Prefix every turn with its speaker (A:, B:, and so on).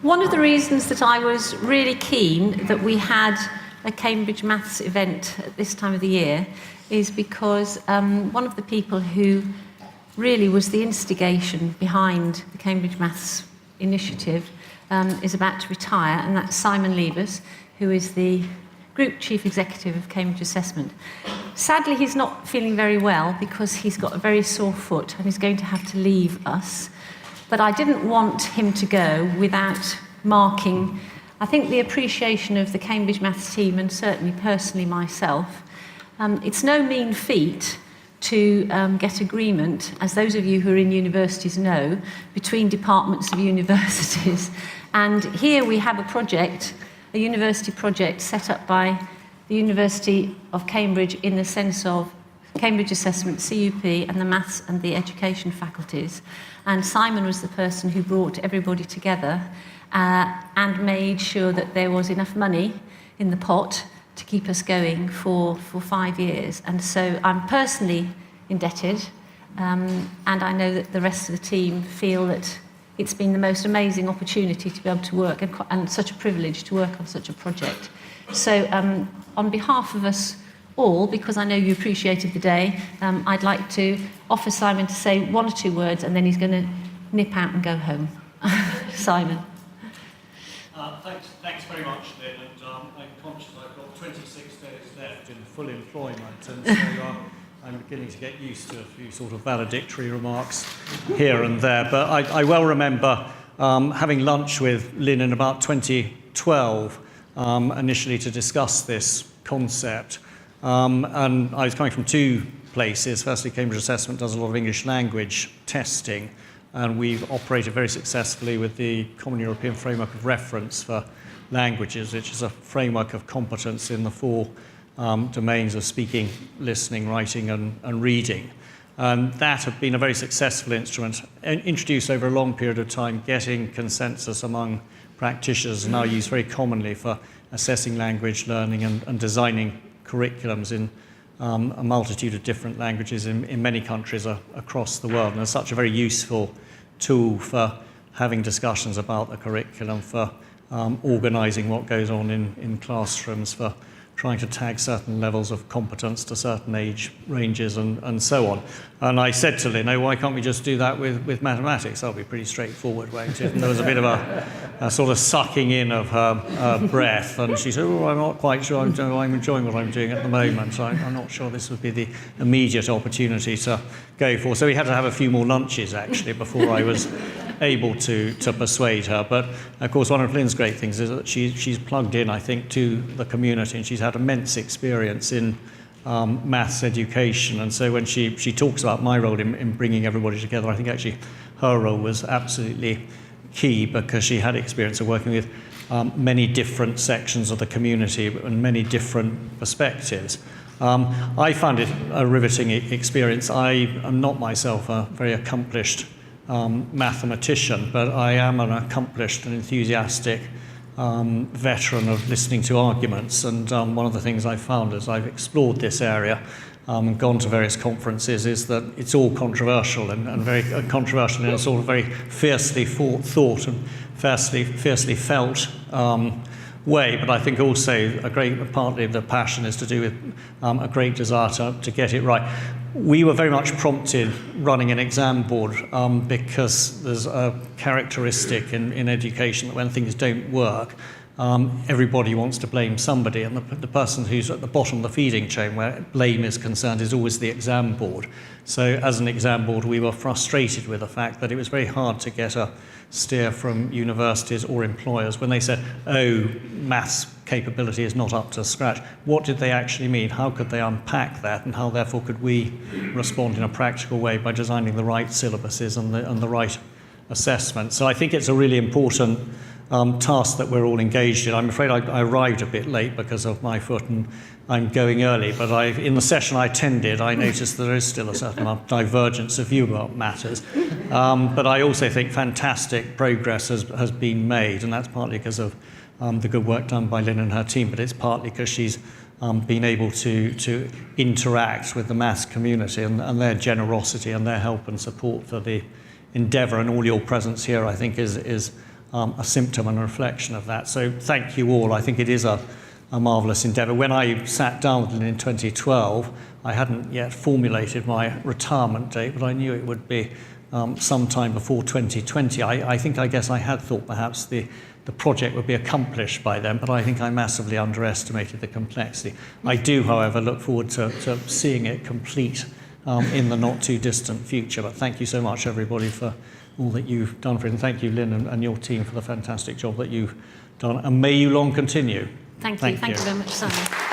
A: One of the reasons that I was really keen that we had a Cambridge Maths event at this time of the year is because one of the people who really was the instigation behind the Cambridge Maths initiative is about to retire, and that's Simon Lebus, who is the Group Chief Executive of Cambridge Assessment. Sadly, he's not feeling very well because he's got a very sore foot and he's going to have to leave us. But I didn't want him to go without marking, I think, the appreciation of the Cambridge Maths team and certainly personally myself. It's no mean feat to get agreement, as those of you who are in universities know, between departments of universities. And here we have a project, a university project set up by the University of Cambridge in the sense of Cambridge Assessment, CUP, and the Maths and the Education faculties. And Simon was the person who brought everybody together and made sure that there was enough money in the pot to keep us going for 5 years. And so I'm personally indebted, and I know that the rest of the team feel that it's been the most amazing opportunity to be able to work and such a privilege to work on such a project. So on behalf of us all, because I know you appreciated the day, I'd like to offer Simon to say 1 or 2 words, and then he's going to nip out and go home. Simon.
B: Thanks very much, Lynn, and I'm conscious I've got 26 days left in full employment, and so I'm beginning to get used to a few sort of valedictory remarks here and there. But I well remember having lunch with Lynn in about 2012, initially to discuss this concept. And I was coming from 2 places. Firstly, Cambridge Assessment does a lot of English language testing, and we've operated very successfully with the Common European Framework of Reference for Languages, which is a framework of competence in the 4 domains of speaking, listening, writing, and reading. That had been a very successful instrument, introduced over a long period of time, getting consensus among practitioners, now used very commonly for assessing language learning and designing curriculums in a multitude of different languages in many countries across the world. And it's such a very useful tool for having discussions about the curriculum, for organising what goes on in classrooms, for trying to tag certain levels of competence to certain age ranges and so on. And I said to Lynn, why can't we just do that with mathematics? That'll be pretty straightforward, won't it? And there was a bit of a sort of sucking in of her breath, and she said, I'm not quite sure I'm enjoying what I'm doing at the moment, so I'm not sure this would be the immediate opportunity to go for. So we had to have a few more lunches, actually, before I was able to persuade her. But of course, one of Lynn's great things is that she's plugged in, I think, to the community, and she's had immense experience in maths education. And so when she talks about my role in bringing everybody together, I think actually her role was absolutely key, because she had experience of working with many different sections of the community and many different perspectives. I found it a riveting experience. I am not myself a very accomplished mathematician, but I am an accomplished and enthusiastic veteran of listening to arguments. And one of the things I've found as I've explored this area and gone to various conferences is that it's all controversial and very controversial in a sort of very fiercely thought and fiercely felt way. But I think also partly the passion is to do with a great desire to get it right. We were very much prompted running an exam board because there's a characteristic in education that when things don't work, everybody wants to blame somebody, and the person who's at the bottom of the feeding chain where blame is concerned is always the exam board. So as an exam board, we were frustrated with the fact that it was very hard to get a steer from universities or employers when they said, maths capability is not up to scratch. What did they actually mean? How could they unpack that, and how therefore could we respond in a practical way by designing the right syllabuses and the right assessment? So I think it's a really important task that we're all engaged in. I'm afraid I arrived a bit late because of my foot, and I'm going early, but in the session I attended, I noticed there is still a certain divergence of view about matters. But I also think fantastic progress has been made, and that's partly because of the good work done by Lynn and her team, but it's partly because she's been able to interact with the maths community and their generosity and their help and support for the endeavour. And all your presence here, I think, is a symptom and a reflection of that. So thank you all. I think it is a marvellous endeavour. When I sat down with Lynn in 2012, I hadn't yet formulated my retirement date, but I knew it would be sometime before 2020. I guess I had thought perhaps the project would be accomplished by then, but I think I massively underestimated the complexity. I do, however, look forward to seeing it complete in the not too distant future. But thank you so much, everybody, for all that you've done for it. And thank you, Lynn, and your team for the fantastic job that you've done. And may you long continue.
A: Thank you very much, Simon.